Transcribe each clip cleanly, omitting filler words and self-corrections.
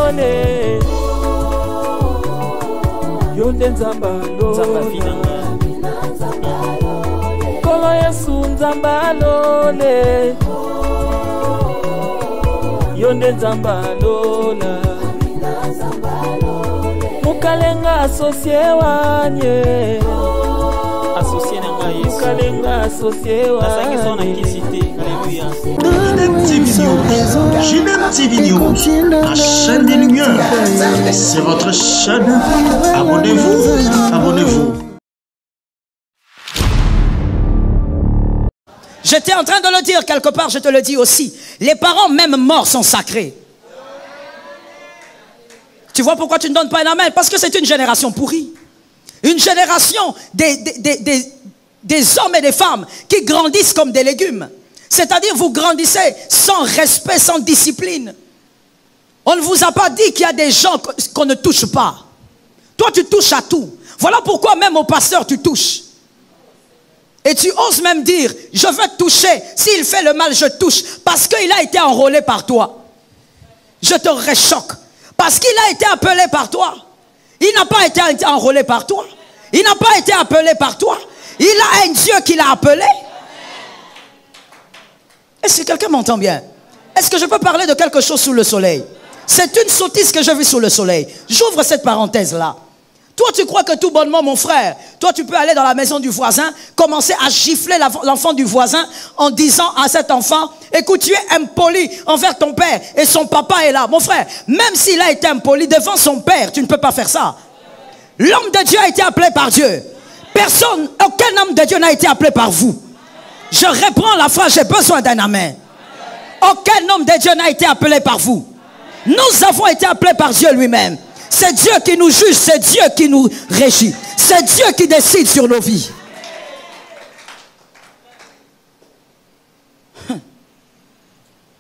lole Yonde nzamba lole Kolo Yesu nzamba lole Yonde nzamba lola Mukalenga associé wanye Associé nanga Yesu Mukalenga associé wanye Ginette TV News, la chaîne des lumières. C'est votre chaîne. Abonnez-vous, abonnez-vous. J'étais en train de le dire quelque part, je te le dis aussi. Les parents même morts sont sacrés. Tu vois pourquoi tu ne donnes pas un amen? Parce que c'est une génération pourrie. Une génération des hommes et des femmes qui grandissent comme des légumes. C'est-à-dire vous grandissez sans respect, sans discipline. On ne vous a pas dit qu'il y a des gens qu'on ne touche pas. Toi tu touches à tout. Voilà pourquoi même au pasteur tu touches. Et tu oses même dire, je veux te toucher. S'il fait le mal, je touche. Parce qu'il a été enrôlé par toi. Je te réchoque. Parce qu'il a été appelé par toi. Il n'a pas été enrôlé par toi. Il n'a pas été appelé par toi. Il a un Dieu qui l'a appelé. Est-ce que quelqu'un m'entend bien? Est-ce que je peux parler de quelque chose sous le soleil? C'est une sottise que je vis sous le soleil. J'ouvre cette parenthèse-là. Toi, tu crois que tout bonnement, mon frère, toi, tu peux aller dans la maison du voisin, commencer à gifler l'enfant du voisin en disant à cet enfant, écoute, tu es impoli envers ton père et son papa est là. Mon frère, même s'il a été impoli devant son père, tu ne peux pas faire ça. L'homme de Dieu a été appelé par Dieu. Personne, aucun homme de Dieu n'a été appelé par vous. Je reprends la phrase, j'ai besoin d'un amen. Aucun homme de Dieu n'a été appelé par vous. Nous avons été appelés par Dieu lui-même. C'est Dieu qui nous juge, c'est Dieu qui nous régit. C'est Dieu qui décide sur nos vies.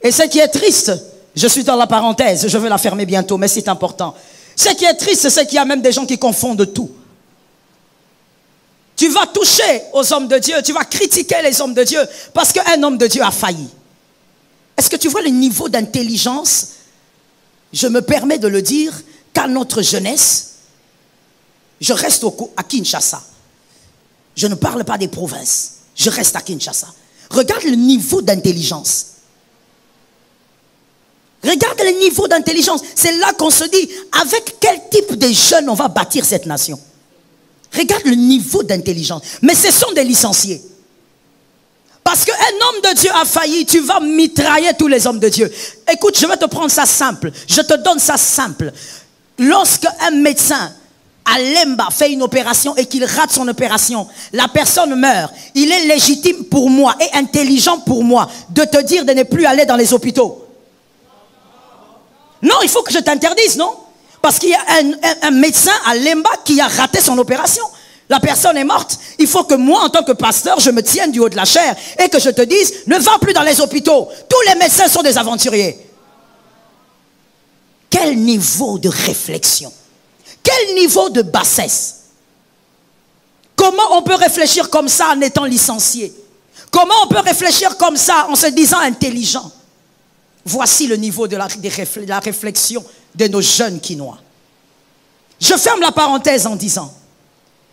Et ce qui est triste, je suis dans la parenthèse, je vais la fermer bientôt, mais c'est important. Ce qui est triste, c'est qu'il y a même des gens qui confondent tout. Tu vas toucher aux hommes de Dieu, tu vas critiquer les hommes de Dieu parce qu'un homme de Dieu a failli. Est-ce que tu vois le niveau d'intelligence? Je me permets de le dire qu'à notre jeunesse, je reste à Kinshasa. Je ne parle pas des provinces, je reste à Kinshasa. Regarde le niveau d'intelligence. Regarde le niveau d'intelligence. C'est là qu'on se dit, avec quel type de jeunes on va bâtir cette nation? Regarde le niveau d'intelligence. Mais ce sont des licenciés. Parce qu'un homme de Dieu a failli, tu vas mitrailler tous les hommes de Dieu. Écoute, je vais te prendre ça simple. Je te donne ça simple. Lorsque un médecin à Lemba fait une opération et qu'il rate son opération, la personne meurt. Il est légitime pour moi et intelligent pour moi de te dire de ne plus aller dans les hôpitaux. Non, il faut que je t'interdise, non? Parce qu'il y a un médecin à Lemba qui a raté son opération. La personne est morte. Il faut que moi, en tant que pasteur, je me tienne du haut de la chair et que je te dise, ne va plus dans les hôpitaux. Tous les médecins sont des aventuriers. Quel niveau de réflexion? Quel niveau de bassesse? Comment on peut réfléchir comme ça en étant licencié? Comment on peut réfléchir comme ça en se disant intelligent? Voici le niveau de la réflexion de nos jeunes Quinois. Je ferme la parenthèse en disant,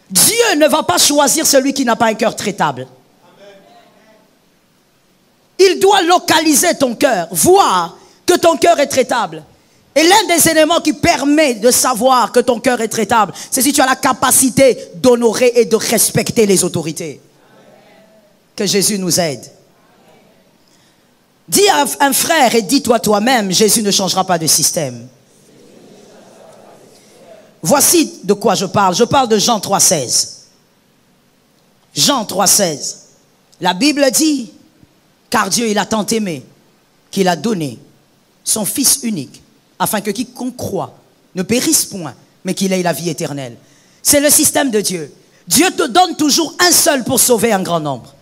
Dieu ne va pas choisir celui qui n'a pas un cœur traitable. Il doit localiser ton cœur, voir que ton cœur est traitable. Et l'un des éléments qui permet de savoir que ton cœur est traitable, c'est si tu as la capacité d'honorer et de respecter les autorités. Que Jésus nous aide. Dis à un frère et dis-toi toi-même, Jésus ne changera pas de système. Voici de quoi je parle. Je parle de Jean 3,16. Jean 3,16. La Bible dit, car Dieu il a tant aimé qu'il a donné son Fils unique, afin que quiconque croit ne périsse point, mais qu'il ait la vie éternelle. C'est le système de Dieu. Dieu te donne toujours un seul pour sauver un grand nombre.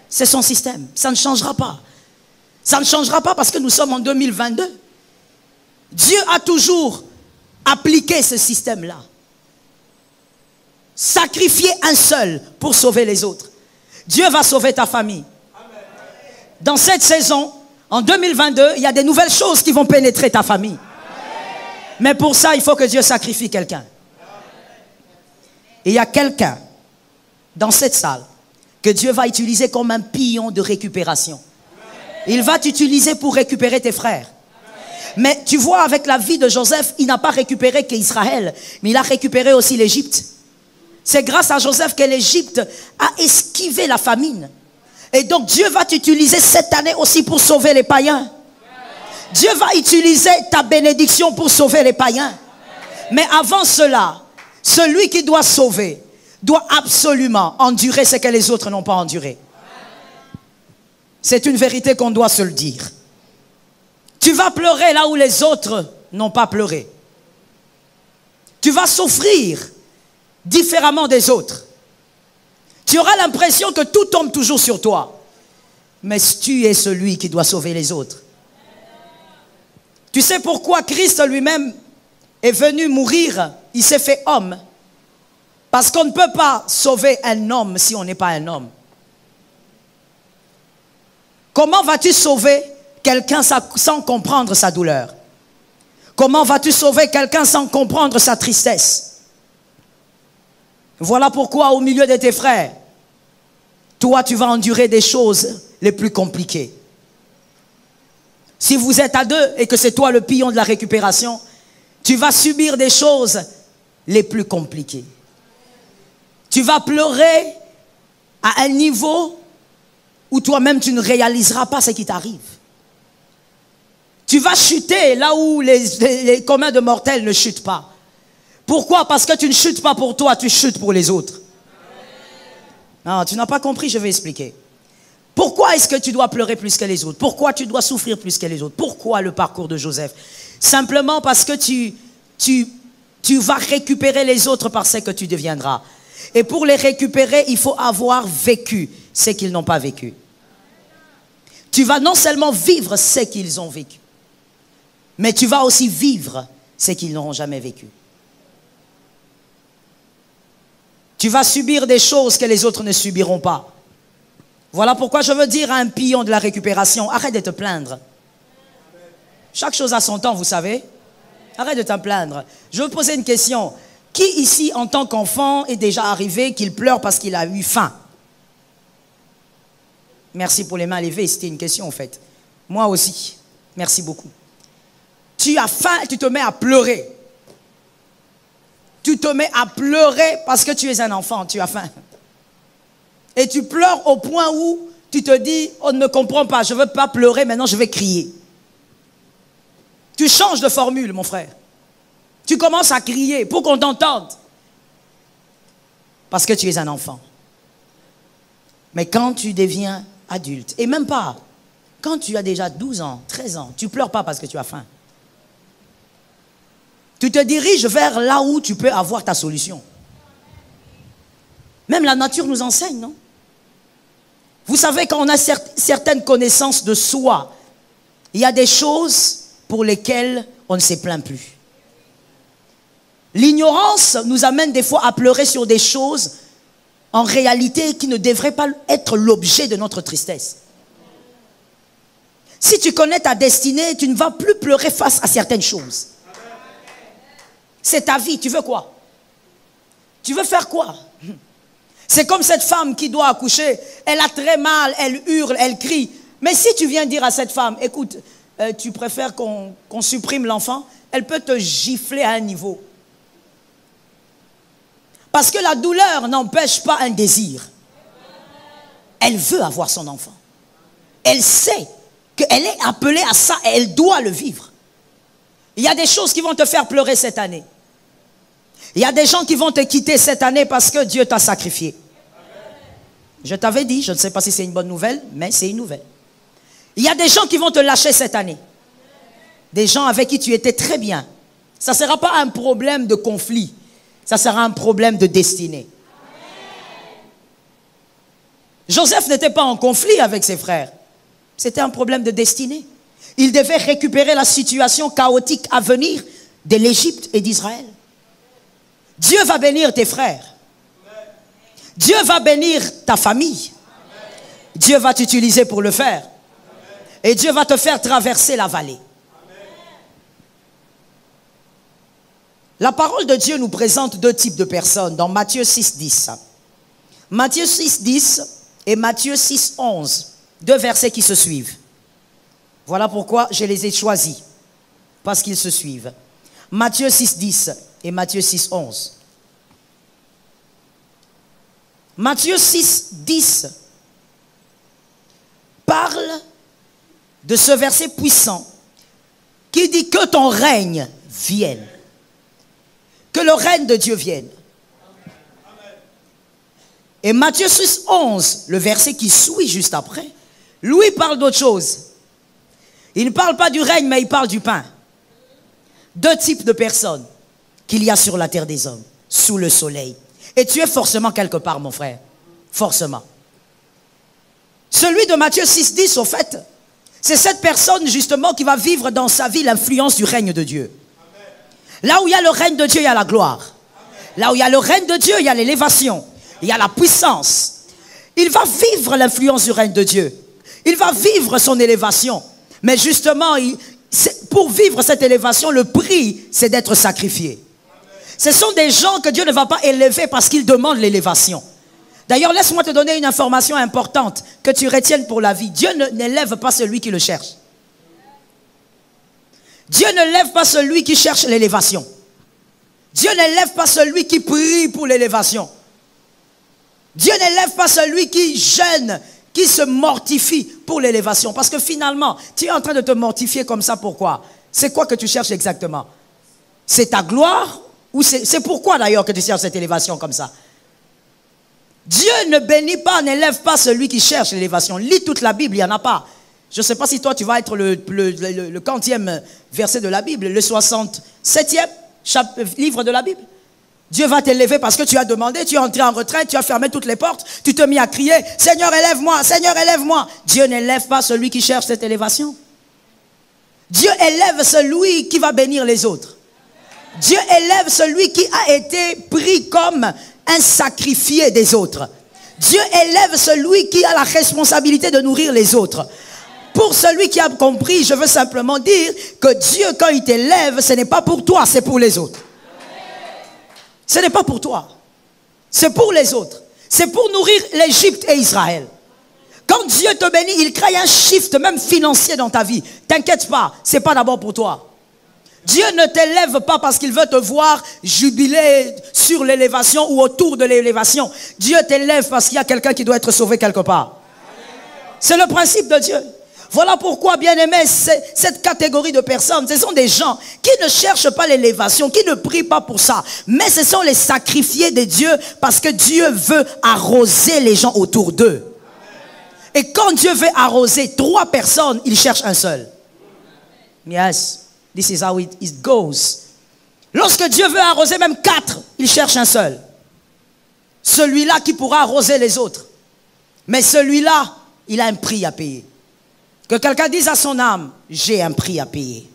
C'est son système. Ça ne changera pas. Ça ne changera pas parce que nous sommes en 2022. Dieu a toujours appliqué ce système-là. Sacrifier un seul pour sauver les autres. Dieu va sauver ta famille. Dans cette saison, en 2022, il y a des nouvelles choses qui vont pénétrer ta famille. Mais pour ça, il faut que Dieu sacrifie quelqu'un. Et il y a quelqu'un dans cette salle que Dieu va utiliser comme un pion de récupération. Il va t'utiliser pour récupérer tes frères. Mais tu vois, avec la vie de Joseph, il n'a pas récupéré qu'Israël, mais il a récupéré aussi l'Égypte. C'est grâce à Joseph que l'Égypte a esquivé la famine. Et donc Dieu va t'utiliser cette année aussi pour sauver les païens. Dieu va utiliser ta bénédiction pour sauver les païens. Mais avant cela, celui qui doit sauver doit absolument endurer ce que les autres n'ont pas enduré. C'est une vérité qu'on doit se le dire. Tu vas pleurer là où les autres n'ont pas pleuré. Tu vas souffrir différemment des autres. Tu auras l'impression que tout tombe toujours sur toi. Mais tu es celui qui doit sauver les autres. Tu sais pourquoi Christ lui-même est venu mourir? Il s'est fait homme. Parce qu'on ne peut pas sauver un homme si on n'est pas un homme. Comment vas-tu sauver quelqu'un sans comprendre sa douleur? Comment vas-tu sauver quelqu'un sans comprendre sa tristesse? Voilà pourquoi au milieu de tes frères, toi tu vas endurer des choses les plus compliquées. Si vous êtes à deux et que c'est toi le pion de la récupération, tu vas subir des choses les plus compliquées. Tu vas pleurer à un niveau où toi-même tu ne réaliseras pas ce qui t'arrive. Tu vas chuter là où les communs de mortels ne chutent pas. Pourquoi? Parce que tu ne chutes pas pour toi, tu chutes pour les autres. Non, tu n'as pas compris, je vais expliquer. Pourquoi est-ce que tu dois pleurer plus que les autres? Pourquoi tu dois souffrir plus que les autres? Pourquoi le parcours de Joseph? Simplement parce que tu vas récupérer les autres par ce que tu deviendras. Et pour les récupérer, il faut avoir vécu ce qu'ils n'ont pas vécu. Tu vas non seulement vivre ce qu'ils ont vécu, mais tu vas aussi vivre ce qu'ils n'auront jamais vécu. Tu vas subir des choses que les autres ne subiront pas. Voilà pourquoi je veux dire à un pion de la récupération, arrête de te plaindre. Chaque chose a son temps, vous savez. Arrête de te plaindre. Je veux poser une question. Qui ici, en tant qu'enfant, est déjà arrivé qu'il pleure parce qu'il a eu faim? Merci pour les mains levées, c'était une question en fait. Moi aussi, merci beaucoup. Tu as faim et tu te mets à pleurer. Tu te mets à pleurer parce que tu es un enfant, tu as faim. Et tu pleures au point où tu te dis, on ne me comprend pas, je ne veux pas pleurer, maintenant je vais crier. Tu changes de formule, mon frère. Tu commences à crier pour qu'on t'entende. Parce que tu es un enfant. Mais quand tu deviens adulte, et même pas, quand tu as déjà 12 ans, 13 ans, tu ne pleures pas parce que tu as faim. Tu te diriges vers là où tu peux avoir ta solution. Même la nature nous enseigne, non? Vous savez, quand on a certaines connaissances de soi, il y a des choses pour lesquelles on ne se plaint plus. L'ignorance nous amène des fois à pleurer sur des choses en réalité qui ne devraient pas être l'objet de notre tristesse. Si tu connais ta destinée, tu ne vas plus pleurer face à certaines choses. C'est ta vie, tu veux quoi? Tu veux faire quoi? C'est comme cette femme qui doit accoucher, elle a très mal, elle hurle, elle crie. Mais si tu viens dire à cette femme, écoute, tu préfères qu'on supprime l'enfant, elle peut te gifler à un niveau. Parce que la douleur n'empêche pas un désir. Elle veut avoir son enfant. Elle sait qu'elle est appelée à ça et elle doit le vivre. Il y a des choses qui vont te faire pleurer cette année. Il y a des gens qui vont te quitter cette année parce que Dieu t'a sacrifié. Je t'avais dit, je ne sais pas si c'est une bonne nouvelle, mais c'est une nouvelle. Il y a des gens qui vont te lâcher cette année. Des gens avec qui tu étais très bien. Ça ne sera pas un problème de conflit. Ça sera un problème de destinée. Joseph n'était pas en conflit avec ses frères. C'était un problème de destinée. Il devait récupérer la situation chaotique à venir de l'Égypte et d'Israël. Dieu va bénir tes frères. Dieu va bénir ta famille. Dieu va t'utiliser pour le faire. Et Dieu va te faire traverser la vallée. La parole de Dieu nous présente deux types de personnes dans Matthieu 6, 10. Matthieu 6, 10 et Matthieu 6, 11. Deux versets qui se suivent. Voilà pourquoi je les ai choisis. Parce qu'ils se suivent. Matthieu 6, 10 et Matthieu 6, 11. Matthieu 6, 10 parle de ce verset puissant qui dit que ton règne vienne. Que le règne de Dieu vienne. Et Matthieu 6, 11, le verset qui suit juste après, lui parle d'autre chose. Il ne parle pas du règne, mais il parle du pain. Deux types de personnes qu'il y a sur la terre des hommes, sous le soleil. Et tu es forcément quelque part, mon frère. Forcément. Celui de Matthieu 6, 10, au fait, c'est cette personne justement qui va vivre dans sa vie l'influence du règne de Dieu. Là où il y a le règne de Dieu, il y a la gloire. Là où il y a le règne de Dieu, il y a l'élévation. Il y a la puissance. Il va vivre l'influence du règne de Dieu. Il va vivre son élévation. Mais justement, pour vivre cette élévation, le prix, c'est d'être sacrifié. Ce sont des gens que Dieu ne va pas élever parce qu'ils demandent l'élévation. D'ailleurs, laisse-moi te donner une information importante que tu retiennes pour la vie. Dieu n'élève pas celui qui le cherche. Dieu ne lève pas celui qui cherche l'élévation. Dieu ne lève pas celui qui prie pour l'élévation. Dieu ne lève pas celui qui jeûne, qui se mortifie pour l'élévation. Parce que finalement, tu es en train de te mortifier comme ça, pourquoi? C'est quoi que tu cherches exactement? C'est ta gloire? Ou c'est pourquoi d'ailleurs que tu cherches cette élévation comme ça? Dieu ne bénit pas, n'élève pas celui qui cherche l'élévation. Lis toute la Bible, il n'y en a pas. Je ne sais pas si toi tu vas être le 40e verset de la Bible, le 67e livre de la Bible. Dieu va t'élever parce que tu as demandé, tu es entré en retraite, tu as fermé toutes les portes, tu te mis à crier, Seigneur élève-moi, Seigneur élève-moi. Dieu n'élève pas celui qui cherche cette élévation. Dieu élève celui qui va bénir les autres. Dieu élève celui qui a été pris comme un sacrifié des autres. Dieu élève celui qui a la responsabilité de nourrir les autres. Pour celui qui a compris, je veux simplement dire que Dieu, quand il t'élève, ce n'est pas pour toi, c'est pour les autres. Ce n'est pas pour toi, c'est pour les autres. C'est pour nourrir l'Égypte et Israël. Quand Dieu te bénit, il crée un shift même financier dans ta vie. T'inquiète pas, ce n'est pas d'abord pour toi. Dieu ne t'élève pas parce qu'il veut te voir jubiler sur l'élévation ou autour de l'élévation. Dieu t'élève parce qu'il y a quelqu'un qui doit être sauvé quelque part. C'est le principe de Dieu. Voilà pourquoi, bien-aimés, cette catégorie de personnes, ce sont des gens qui ne cherchent pas l'élévation, qui ne prient pas pour ça. Mais ce sont les sacrifiés de Dieu parce que Dieu veut arroser les gens autour d'eux. Et quand Dieu veut arroser 3 personnes, il cherche un seul. Yes. This is how it goes. Lorsque Dieu veut arroser même 4, il cherche un seul. Celui-là qui pourra arroser les autres. Mais celui-là, il a un prix à payer. Que quelqu'un dise à son âme, j'ai un prix à payer.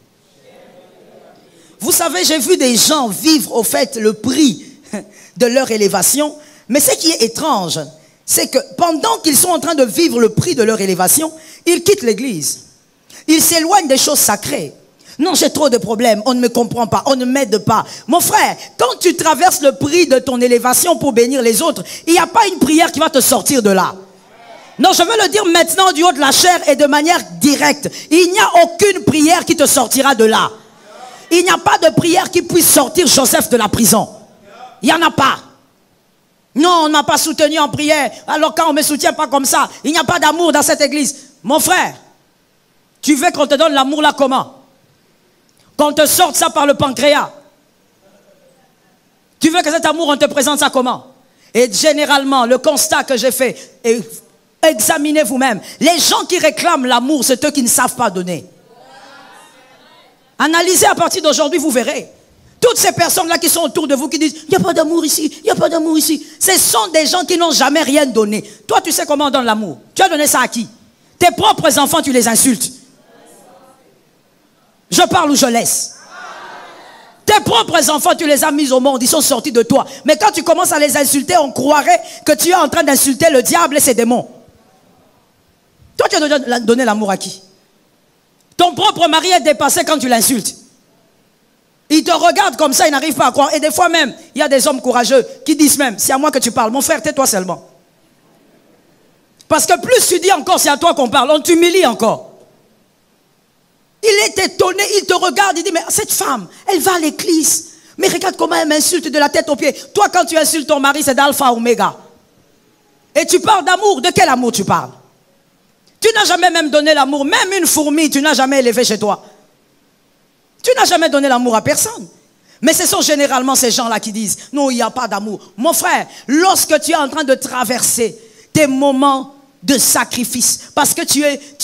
Vous savez, j'ai vu des gens vivre au fait le prix de leur élévation. Mais ce qui est étrange, c'est que pendant qu'ils sont en train de vivre le prix de leur élévation, ils quittent l'église. Ils s'éloignent des choses sacrées. Non, j'ai trop de problèmes, on ne me comprend pas, on ne m'aide pas. Mon frère, quand tu traverses le prix de ton élévation pour bénir les autres, il n'y a pas une prière qui va te sortir de là. Non, je veux le dire maintenant du haut de la chair et de manière directe. Il n'y a aucune prière qui te sortira de là. Il n'y a pas de prière qui puisse sortir Joseph de la prison. Il n'y en a pas. Non, on ne m'a pas soutenu en prière. Alors quand on ne me soutient pas comme ça, il n'y a pas d'amour dans cette église. Mon frère, tu veux qu'on te donne l'amour là comment? Qu'on te sorte ça par le pancréas. Tu veux que cet amour, on te présente ça comment? Et généralement, le constat que j'ai fait, et examinez vous-même, les gens qui réclament l'amour, c'est eux qui ne savent pas donner. Analysez à partir d'aujourd'hui, vous verrez. Toutes ces personnes-là qui sont autour de vous, qui disent, il n'y a pas d'amour ici, il n'y a pas d'amour ici. Ce sont des gens qui n'ont jamais rien donné. Toi, tu sais comment on donne l'amour. Tu as donné ça à qui? Tes propres enfants, tu les insultes. Je parle ou je laisse? Tes propres enfants, tu les as mis au monde, ils sont sortis de toi. Mais quand tu commences à les insulter, on croirait que tu es en train d'insulter le diable et ses démons. Toi, tu as donné l'amour à qui? Ton propre mari est dépassé quand tu l'insultes. Ils te regardent comme ça, ils n'arrivent pas à croire. Et des fois même, il y a des hommes courageux qui disent même, c'est à moi que tu parles. Mon frère, tais-toi seulement. Parce que plus tu dis encore, c'est à toi qu'on parle, on t'humilie encore. Il est étonné, il te regarde, il dit, mais cette femme, elle va à l'église. Mais regarde comment elle m'insulte de la tête aux pieds. Toi, quand tu insultes ton mari, c'est d'alpha oméga. Et tu parles d'amour. De quel amour tu parles? Tu n'as jamais même donné l'amour. Même une fourmi, tu n'as jamais élevé chez toi. Tu n'as jamais donné l'amour à personne. Mais ce sont généralement ces gens-là qui disent, non, il n'y a pas d'amour. Mon frère, lorsque tu es en train de traverser tes moments de sacrifice, parce que tu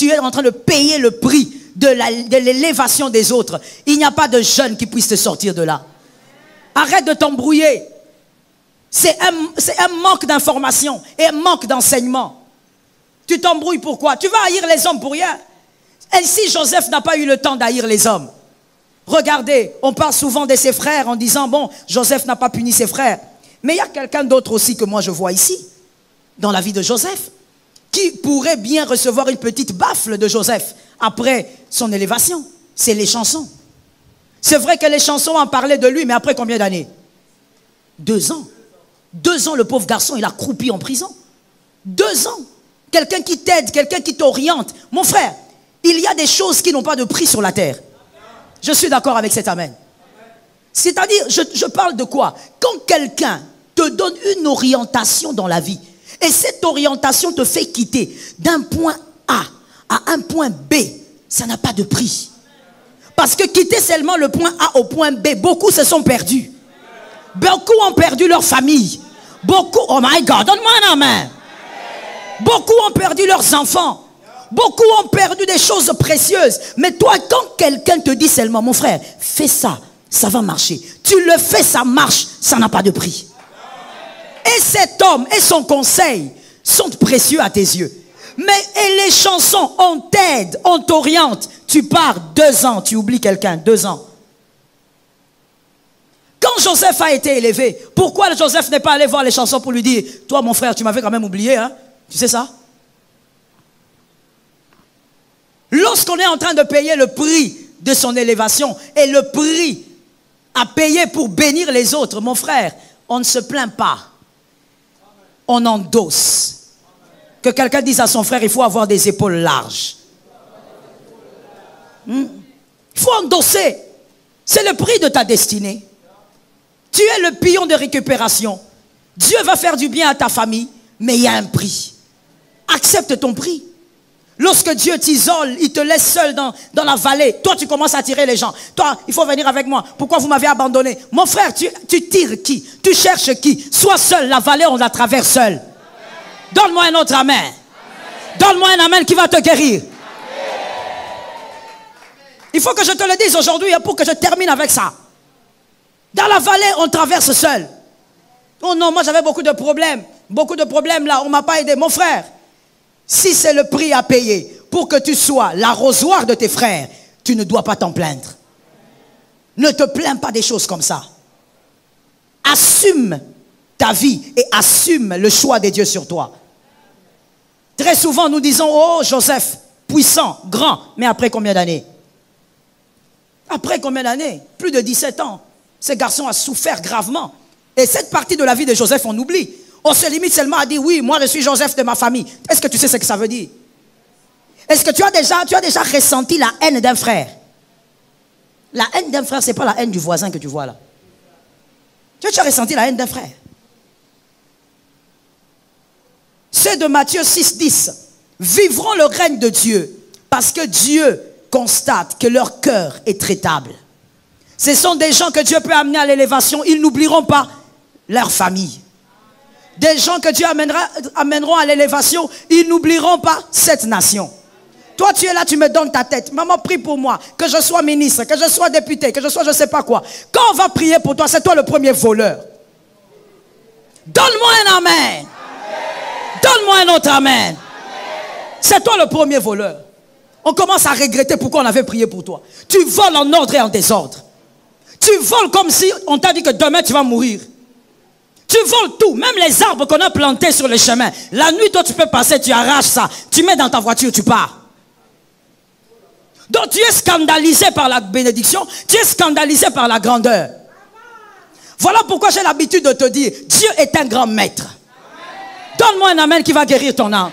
es en train de payer le prix de l'élévation des autres, il n'y a pas de jeune qui puisse te sortir de là. Arrête de t'embrouiller. C'est un manque d'information et un manque d'enseignement. Tu t'embrouilles pourquoi? Tu vas haïr les hommes pour rien. Et si Joseph n'a pas eu le temps d'haïr les hommes? Regardez, on parle souvent de ses frères en disant, bon, Joseph n'a pas puni ses frères. Mais il y a quelqu'un d'autre aussi que moi je vois ici, dans la vie de Joseph, qui pourrait bien recevoir une petite baffle de Joseph après son élévation. C'est les chansons. C'est vrai que les chansons en parlaient de lui, mais après combien d'années? 2 ans. 2 ans, le pauvre garçon, il a croupi en prison. 2 ans. Quelqu'un qui t'aide, quelqu'un qui t'oriente. Mon frère, il y a des choses qui n'ont pas de prix sur la terre. Je suis d'accord avec cet amen. C'est-à-dire, je parle de quoi? Quand quelqu'un te donne une orientation dans la vie, et cette orientation te fait quitter d'un point A à un point B, ça n'a pas de prix. Parce que quitter seulement le point A au point B, beaucoup se sont perdus. Beaucoup ont perdu leur famille. Beaucoup, oh my God, donne-moi un amen. Beaucoup ont perdu leurs enfants. Beaucoup ont perdu des choses précieuses. Mais toi, quand quelqu'un te dit seulement, mon frère, fais ça, ça va marcher. Tu le fais, ça marche, ça n'a pas de prix. Et cet homme et son conseil sont précieux à tes yeux. Mais et les chansons, on t'aide, on t'oriente. Tu pars 2 ans, tu oublies quelqu'un, 2 ans. Quand Joseph a été élevé, pourquoi Joseph n'est pas allé voir les chansons pour lui dire, toi mon frère, tu m'avais quand même oublié, hein? Tu sais ça? Lorsqu'on est en train de payer le prix de son élévation et le prix à payer pour bénir les autres, mon frère, on ne se plaint pas. On endosse. Que quelqu'un dise à son frère, il faut avoir des épaules larges. Il faut endosser. C'est le prix de ta destinée. Tu es le pion de récupération. Dieu va faire du bien à ta famille, mais il y a un prix. Accepte ton prix. Lorsque Dieu t'isole, il te laisse seul dans la vallée. Toi, tu commences à tirer les gens. Toi, il faut venir avec moi. Pourquoi vous m'avez abandonné? Mon frère, tu tires qui? Tu cherches qui? Sois seul. La vallée, on la traverse seul. Donne-moi un autre amen. Donne-moi un amen qui va te guérir. Il faut que je te le dise aujourd'hui pour que je termine avec ça. Dans la vallée, on traverse seul. Oh non, moi j'avais beaucoup de problèmes. Beaucoup de problèmes là, on ne m'a pas aidé. Mon frère, si c'est le prix à payer pour que tu sois l'arrosoir de tes frères, tu ne dois pas t'en plaindre. Ne te plains pas des choses comme ça. Assume ta vie et assume le choix de Dieu sur toi. Très souvent nous disons, oh Joseph, puissant, grand, mais après combien d'années? Après combien d'années? Plus de 17 ans. Ce garçon a souffert gravement. Et cette partie de la vie de Joseph, on oublie. On se limite seulement à dire, oui, moi je suis Joseph de ma famille. Est-ce que tu sais ce que ça veut dire? Est-ce que tu as déjà ressenti la haine d'un frère? La haine d'un frère, ce n'est pas la haine du voisin que tu vois là. Tu as déjà ressenti la haine d'un frère? Ceux de Matthieu 6,10 vivront le règne de Dieu parce que Dieu constate que leur cœur est traitable. Ce sont des gens que Dieu peut amener à l'élévation. Ils n'oublieront pas leur famille. Des gens que Dieu amèneront à l'élévation. Ils n'oublieront pas cette nation. Toi, tu es là, tu me donnes ta tête. Maman, prie pour moi. Que je sois ministre, que je sois député, que je sois je ne sais pas quoi. Quand on va prier pour toi, c'est toi le premier voleur. Donne-moi un amen. Donne-moi un autre amen. C'est toi le premier voleur. On commence à regretter pourquoi on avait prié pour toi. Tu voles en ordre et en désordre. Tu voles comme si on t'a dit que demain tu vas mourir. Tu voles tout, même les arbres qu'on a plantés sur le chemin. La nuit, toi tu peux passer, tu arraches ça. Tu mets dans ta voiture, tu pars. Donc tu es scandalisé par la bénédiction, tu es scandalisé par la grandeur. Voilà pourquoi j'ai l'habitude de te dire, Dieu est un grand maître. Donne-moi un amen qui va guérir ton âme.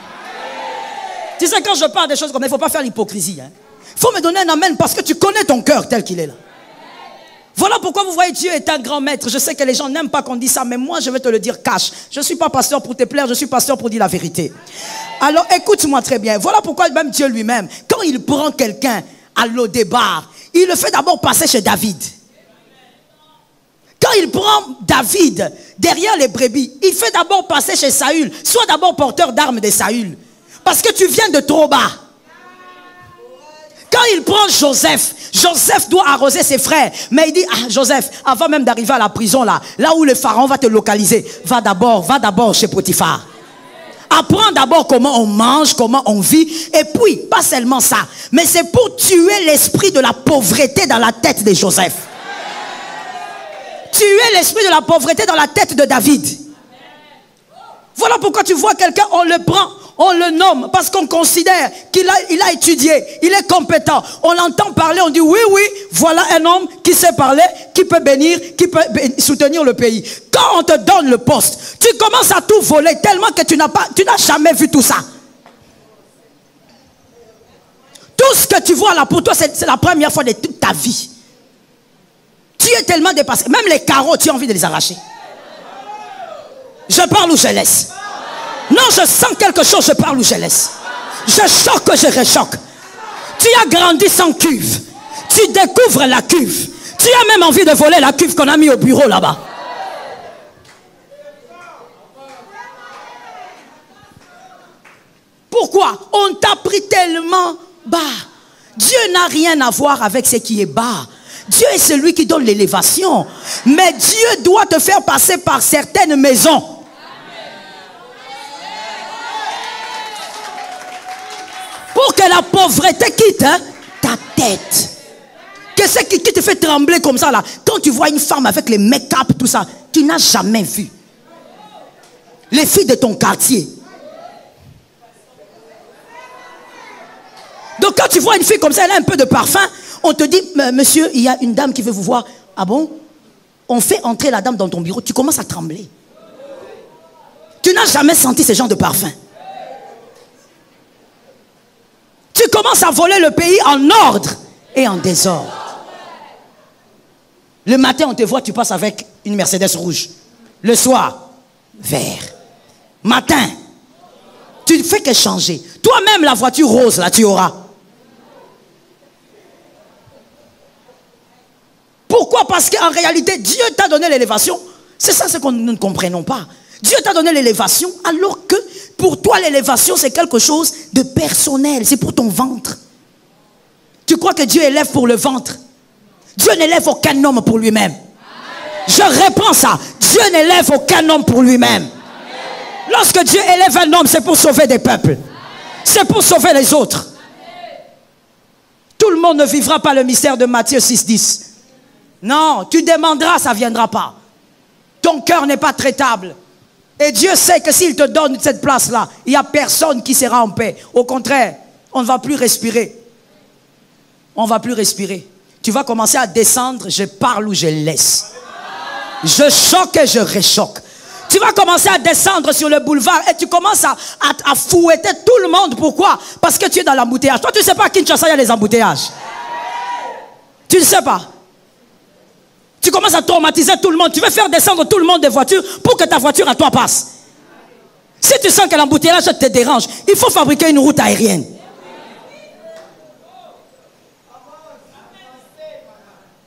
Tu sais, quand je parle des choses comme ça, il ne faut pas faire l'hypocrisie. Il faut me donner un amen parce que tu connais ton cœur tel qu'il est là. Voilà pourquoi vous voyez, Dieu est un grand maître. Je sais que les gens n'aiment pas qu'on dise ça, mais moi je vais te le dire cash. Je ne suis pas pasteur pour te plaire, je suis pasteur pour dire la vérité. Alors écoute-moi très bien. Voilà pourquoi même Dieu lui-même, quand il prend quelqu'un à Lodébar, il le fait d'abord passer chez David. Quand il prend David derrière les brebis, il fait d'abord passer chez Saül. Sois d'abord porteur d'armes de Saül. Parce que tu viens de trop bas. Quand il prend Joseph, Joseph doit arroser ses frères. Mais il dit, ah Joseph, avant même d'arriver à la prison là où le pharaon va te localiser, va d'abord chez Potiphar. Apprends d'abord comment on mange, comment on vit. Et puis, pas seulement ça, mais c'est pour tuer l'esprit de la pauvreté dans la tête de Joseph. Tuer l'esprit de la pauvreté dans la tête de David. Voilà pourquoi tu vois quelqu'un, on le prend, on le nomme, parce qu'on considère qu'il a étudié, il est compétent. On l'entend parler, on dit oui, voilà un homme qui sait parler, qui peut bénir, qui peut soutenir le pays. Quand on te donne le poste, tu commences à tout voler tellement que tu n'as jamais vu tout ça. Tout ce que tu vois là, pour toi, c'est la première fois de toute ta vie. Tu es tellement dépassé. Même les carreaux, tu as envie de les arracher. Je parle ou je laisse. Non, je sens quelque chose, je parle ou je laisse. Je choque, je réchoque. Tu as grandi sans cuve. Tu découvres la cuve. Tu as même envie de voler la cuve qu'on a mis au bureau là-bas. Pourquoi? On t'a pris tellement bas. Dieu n'a rien à voir avec ce qui est bas. Dieu est celui qui donne l'élévation. Mais Dieu doit te faire passer par certaines maisons. Pour que la pauvreté quitte ta tête. Qu'est-ce qui te fait trembler comme ça là? Quand tu vois une femme avec les make-up, tout ça, tu n'as jamais vu. Les filles de ton quartier. Donc quand tu vois une fille comme ça, elle a un peu de parfum, on te dit, monsieur, il y a une dame qui veut vous voir. Ah bon? On fait entrer la dame dans ton bureau, tu commences à trembler. Tu n'as jamais senti ce genre de parfum. Tu commences à voler le pays en ordre et en désordre. Le matin, on te voit, tu passes avec une Mercedes rouge. Le soir, vert. Matin, tu ne fais que changer. Toi-même, la voiture rose, là, tu auras. Pourquoi? Parce qu'en réalité, Dieu t'a donné l'élévation. C'est ça ce que nous ne comprenons pas. Dieu t'a donné l'élévation alors que pour toi l'élévation c'est quelque chose de personnel. C'est pour ton ventre. Tu crois que Dieu élève pour le ventre? Dieu n'élève aucun homme pour lui-même. Je reprends ça. Dieu n'élève aucun homme pour lui-même. Lorsque Dieu élève un homme, c'est pour sauver des peuples. C'est pour sauver les autres. Tout le monde ne vivra pas le mystère de Matthieu 6,10. Non, tu demanderas, ça ne viendra pas. Ton cœur n'est pas traitable. Et Dieu sait que s'il te donne cette place-là, il n'y a personne qui sera en paix. Au contraire, on ne va plus respirer. On ne va plus respirer. Tu vas commencer à descendre, je parle ou je laisse. Je choque et je réchoque. Tu vas commencer à descendre sur le boulevard et tu commences à fouetter tout le monde. Pourquoi? Parce que tu es dans l'embouteillage. Toi, tu ne sais pas à Kinshasa, il y a les embouteillages. Tu ne sais pas. Tu commences à traumatiser tout le monde. Tu veux faire descendre tout le monde des voitures pour que ta voiture à toi passe. Si tu sens que l'embouteillage te dérange, il faut fabriquer une route aérienne.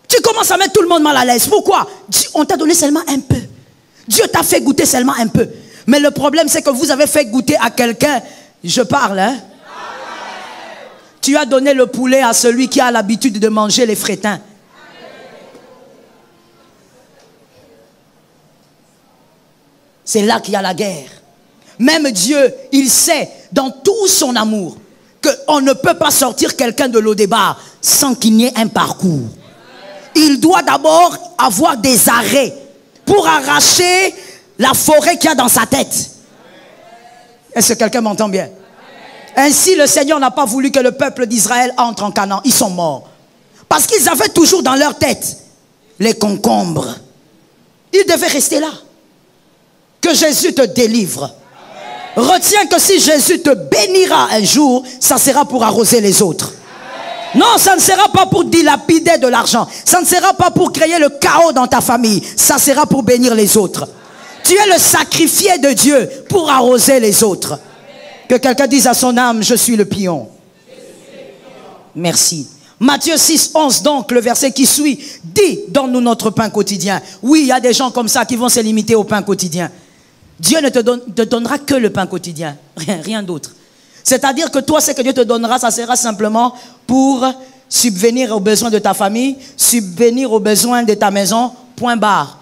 Tu commences à mettre tout le monde mal à l'aise. Pourquoi? On t'a donné seulement un peu. Dieu t'a fait goûter seulement un peu. Mais le problème, c'est que vous avez fait goûter à quelqu'un. Je parle, hein? Tu as donné le poulet à celui qui a l'habitude de manger les frétins. C'est là qu'il y a la guerre. Même Dieu, il sait dans tout son amour qu'on ne peut pas sortir quelqu'un de Lodébar sans qu'il n'y ait un parcours. Il doit d'abord avoir des arrêts pour arracher la forêt qu'il y a dans sa tête. Est-ce que quelqu'un m'entend bien? Ainsi, le Seigneur n'a pas voulu que le peuple d'Israël entre en Canaan. Ils sont morts. Parce qu'ils avaient toujours dans leur tête les concombres. Ils devaient rester là. Que Jésus te délivre. Retiens que si Jésus te bénira un jour, ça sera pour arroser les autres. Non, ça ne sera pas pour dilapider de l'argent. Ça ne sera pas pour créer le chaos dans ta famille. Ça sera pour bénir les autres. Tu es le sacrifié de Dieu pour arroser les autres. Que quelqu'un dise à son âme, je suis le pion. Merci. Matthieu 6, 11, donc, le verset qui suit, dit, donne-nous notre pain quotidien. Oui, il y a des gens comme ça qui vont se limiter au pain quotidien. Dieu ne te donnera que le pain quotidien, rien d'autre. C'est-à-dire que toi, ce que Dieu te donnera, ça sera simplement pour subvenir aux besoins de ta famille, subvenir aux besoins de ta maison, point barre.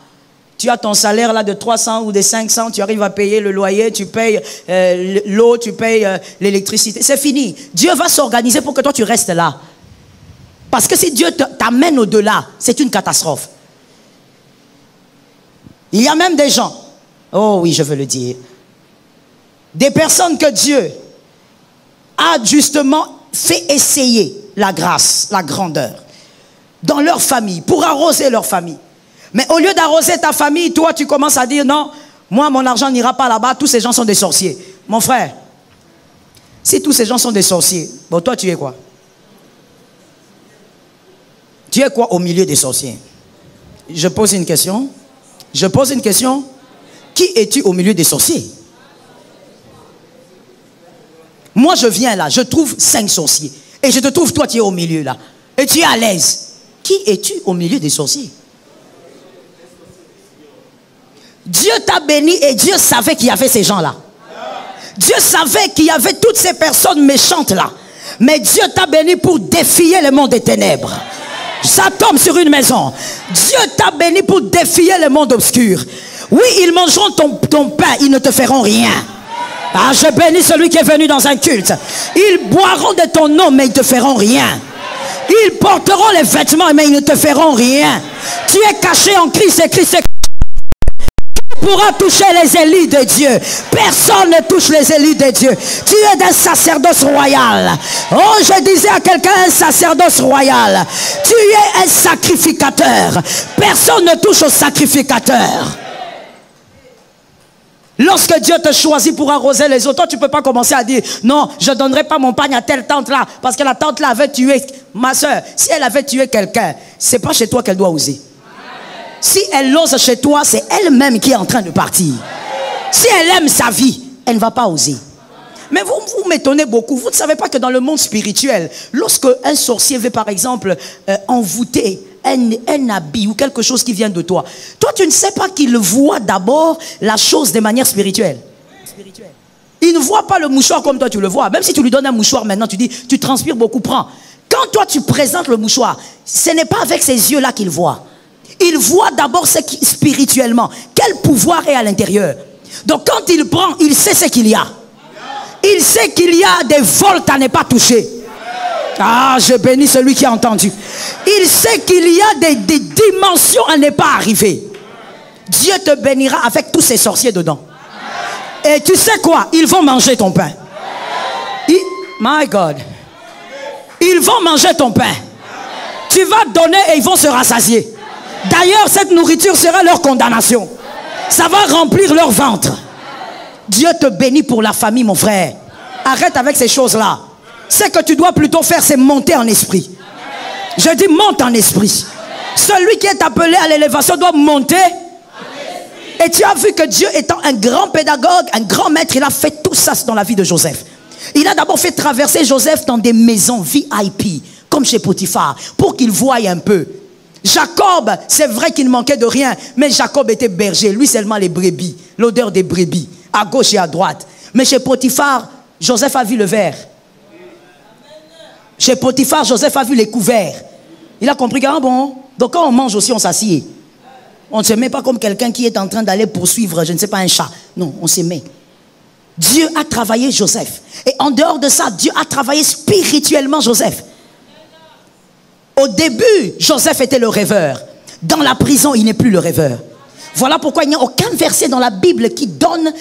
Tu as ton salaire là de 300 ou de 500, tu arrives à payer le loyer, tu payes l'eau, tu payes l'électricité. C'est fini. Dieu va s'organiser pour que toi, tu restes là. Parce que si Dieu t'amène au-delà, c'est une catastrophe. Il y a même des gens, oh oui, je veux le dire, des personnes que Dieu a justement fait essayer la grâce, la grandeur, dans leur famille, pour arroser leur famille. Mais au lieu d'arroser ta famille, toi, tu commences à dire, non, moi, mon argent n'ira pas là-bas, tous ces gens sont des sorciers. Mon frère, si tous ces gens sont des sorciers, bon, toi, tu es quoi? Tu es quoi au milieu des sorciers? Je pose une question. Je pose une question. Qui es-tu au milieu des sorciers? Moi, je viens là, je trouve 5 sorciers. Et je te trouve, toi, tu es au milieu là. Et tu es à l'aise. Qui es-tu au milieu des sorciers? Dieu t'a béni et Dieu savait qu'il y avait ces gens-là. Dieu savait qu'il y avait toutes ces personnes méchantes là. Mais Dieu t'a béni pour défier le monde des ténèbres. Ça tombe sur une maison. Dieu t'a béni pour défier le monde obscur. Oui, ils mangeront ton pain, ils ne te feront rien. Ah, je bénis celui qui est venu dans un culte. Ils boiront de ton nom, mais ils ne te feront rien. Ils porteront les vêtements, mais ils ne te feront rien. Tu es caché en Christ et Christ est... Qui pourra toucher les élus de Dieu? Personne ne touche les élus de Dieu. Tu es d'un sacerdoce royal. Oh, je disais à quelqu'un, un sacerdoce royal. Tu es un sacrificateur. Personne ne touche au sacrificateur. Lorsque Dieu te choisit pour arroser les autres, toi tu ne peux pas commencer à dire non, je ne donnerai pas mon pain à telle tante là parce que la tante là avait tué ma soeur. Si elle avait tué quelqu'un, ce n'est pas chez toi qu'elle doit oser. Si elle ose chez toi, c'est elle-même qui est en train de partir. Si elle aime sa vie, elle ne va pas oser. Mais vous m'étonnez beaucoup. Vous ne savez pas que dans le monde spirituel, lorsque un sorcier veut par exemple envoûter un habit ou quelque chose qui vient de toi, toi tu ne sais pas qu'il voit d'abord la chose de manière spirituelle. Il ne voit pas le mouchoir comme toi tu le vois. Même si tu lui donnes un mouchoir maintenant, tu dis tu transpires beaucoup, prends. Quand toi tu présentes le mouchoir, ce n'est pas avec ses yeux là qu'il voit. Il voit d'abord spirituellement quel pouvoir est à l'intérieur. Donc quand il prend, il sait ce qu'il y a. Il sait qu'il y a des volts à ne pas toucher. Ah, je bénis celui qui a entendu. Il sait qu'il y a des dimensions à ne pas arriver. Dieu te bénira avec tous ces sorciers dedans. Et tu sais quoi? Ils vont manger ton pain. My God. Ils vont manger ton pain. Tu vas donner et ils vont se rassasier. D'ailleurs, cette nourriture sera leur condamnation. Ça va remplir leur ventre. Dieu te bénit pour la famille, mon frère. Arrête avec ces choses-là. Ce que tu dois plutôt faire, c'est monter en esprit. Je dis monte en esprit. Celui qui est appelé à l'élévation doit monter. Et tu as vu que Dieu étant un grand pédagogue, un grand maître, il a fait tout ça dans la vie de Joseph. Il a d'abord fait traverser Joseph dans des maisons VIP, comme chez Potiphar, pour qu'il voie un peu. Jacob, c'est vrai qu'il ne manquait de rien, mais Jacob était berger, lui seulement les brebis, l'odeur des brebis, à gauche et à droite. Mais chez Potiphar, Joseph a vu le verre. Chez Potiphar, Joseph a vu les couverts. Il a compris que, ah bon, donc quand on mange aussi, on s'assied. On ne se met pas comme quelqu'un qui est en train d'aller poursuivre, je ne sais pas, un chat. Non, on se met. Dieu a travaillé Joseph. Et en dehors de ça, Dieu a travaillé spirituellement Joseph. Au début, Joseph était le rêveur. Dans la prison, il n'est plus le rêveur. Voilà pourquoi il n'y a aucun verset dans la Bible qui donne,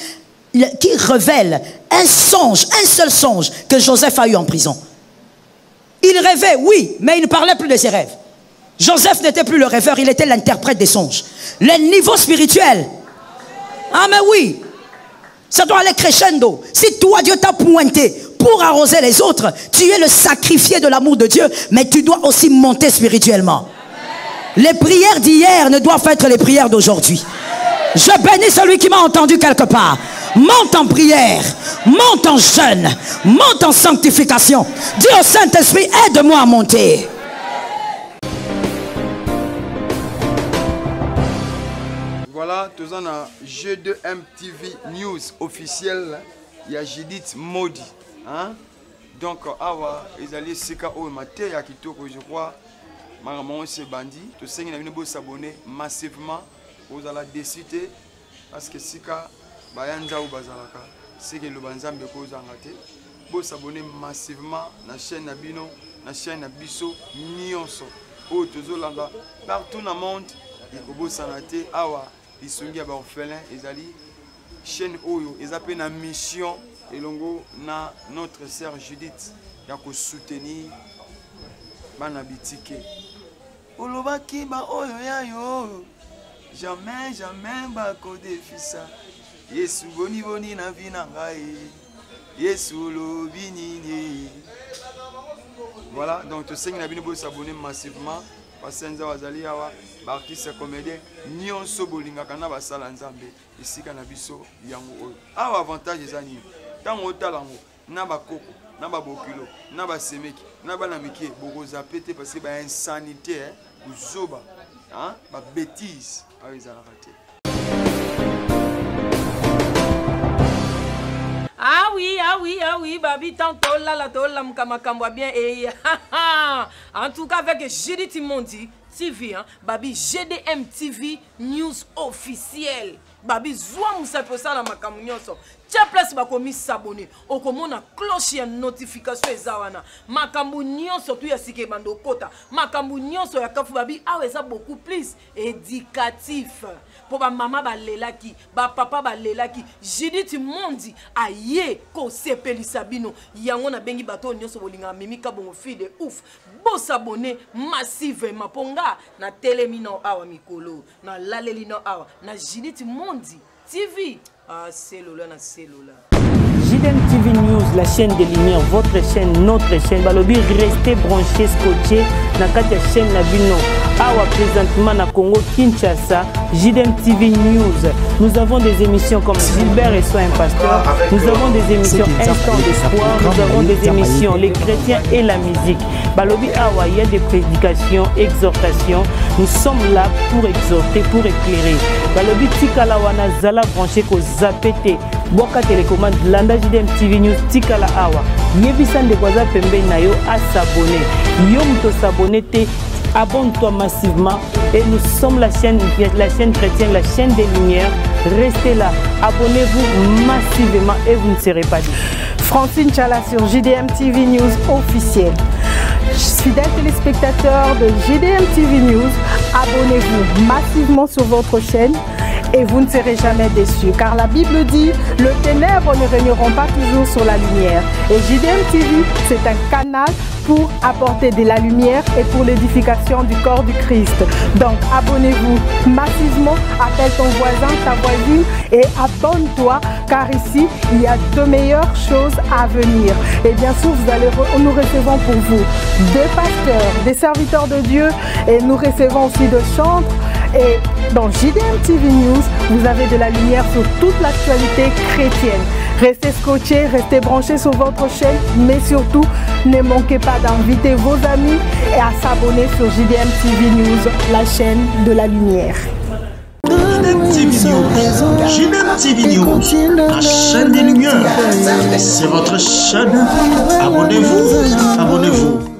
qui révèle un songe, un seul songe que Joseph a eu en prison. Il rêvait, oui, mais il ne parlait plus de ses rêves. Joseph n'était plus le rêveur, il était l'interprète des songes. Le niveau spirituel. Ah mais oui, ça doit aller crescendo. Si toi, Dieu t'a pointé pour arroser les autres, tu es le sacrifié de l'amour de Dieu, mais tu dois aussi monter spirituellement. Les prières d'hier ne doivent pas être les prières d'aujourd'hui. Je bénis celui qui m'a entendu quelque part. Monte en prière, monte en jeûne, monte en sanctification. Dis au Saint-Esprit, aide-moi à monter. Voilà, tous on a G2M TV News officiel. Il y a Judith Modi. Hein? Donc, awa, ils allaient sika au matin, ya kitoko, je crois. Maman, c'est bandit. Tous ceux qui ont s'abonner massivement aux ala décider parce que sika bayanza ou bazalaka. C'est que le banzambe cause en raté. Vous s'abonner massivement na chaîne Nabino, na chaîne Nabiso, Nyonso. Oh, tozolanga partout dans le monde. Il faut s'anater awa. Ils sont des orphelins, ils allaient chaîne Oyo, ils appellent une mission et longo na notre sœur Judith, il y a que soutenir banabitike. Olobaki ba oyo ya yo, jamais ba ko defisa. Yesu boni boni na vina ngai, Yesu lobini ni. Voilà, donc tous ceux qui ont s'abonner massivement. Basenza wazali awa artiste comédien nyonso bolingaka na basala nzambe isika na biso yango oyo awa avantage ezani tango otalango na bakoko na babokilo na basemeki na bana mike bokoza pete parce que ba insanité kuzoba hein ba bêtise awa ezalaka te. Ah oui, babi, tantôt là, la mkamakamwa bien et en tout cas avec Judith Mondi TV, hein, babi GDM TV News officiel. Babi zwa musapo sala makamunyoso. Tia place bakomi s'abonner. Okomona cloche ya notification ezawana. Makambu nyonso tu ya sike bando kota. Makambu nyonso ya kafu babi aweza beaucoup plus éducatif. Pour ba maman ba lelaki, ba papa ba lelaki. Judith Mondi aye ko sepelisa bino. Yango na bengi bato nyonso bolinga mimika bongo fi de ouf. Bo s'abonner massivement ponga na telemino awa mikolo, na lalelino awa, na Judith Mondi TV. Ah, cellulaire na cellulaire. JDM TV News, la chaîne des lumières, votre chaîne, notre chaîne. Balobi, restez branchés, scotchés. Na katia chaîne na bino. Awa présentement na Congo Kinshasa, JDM TV News. Nous avons des émissions comme Gilbert et Sois un pasteur. Nous avons des émissions Instant d'espoir. Nous avons des émissions Les chrétiens et la musique. Balobi Awa, il y a des prédications, exhortations. Nous sommes là pour exhorter, pour éclairer. Balobi Tikala wana zala branché ko zapete. Boka télécommande Landa JDM TV News Tikala Awa. Yebisan de Kwaza Pembe Nayo à s'abonner. Yom to s'abonner te. Abonne-toi massivement et nous sommes la chaîne chrétienne, la chaîne des lumières. Restez là, abonnez-vous massivement et vous ne serez pas dit. Francine Chala sur JDM TV News officiel. Fidèles téléspectateurs de JDM TV News, abonnez-vous massivement sur votre chaîne et vous ne serez jamais déçus. Car la Bible dit, le ténèbre ne régneront pas toujours sur la lumière. Et JDM TV, c'est un canal pour apporter de la lumière et pour l'édification du corps du Christ. Donc abonnez-vous massivement, appelle ton voisin, ta voisine et abonne-toi car ici il y a de meilleures choses à venir. Et bien sûr nous recevons pour vous des pasteurs, des serviteurs de Dieu et nous recevons aussi de chantres. Et dans JDM TV News, vous avez de la lumière sur toute l'actualité chrétienne. Restez scotchés, restez branchés sur votre chaîne, mais surtout, ne manquez pas d'inviter vos amis et à s'abonner sur JDM TV News, la chaîne de la lumière. JDM TV News, la chaîne des lumières. C'est votre chaîne. Abonnez-vous, abonnez-vous.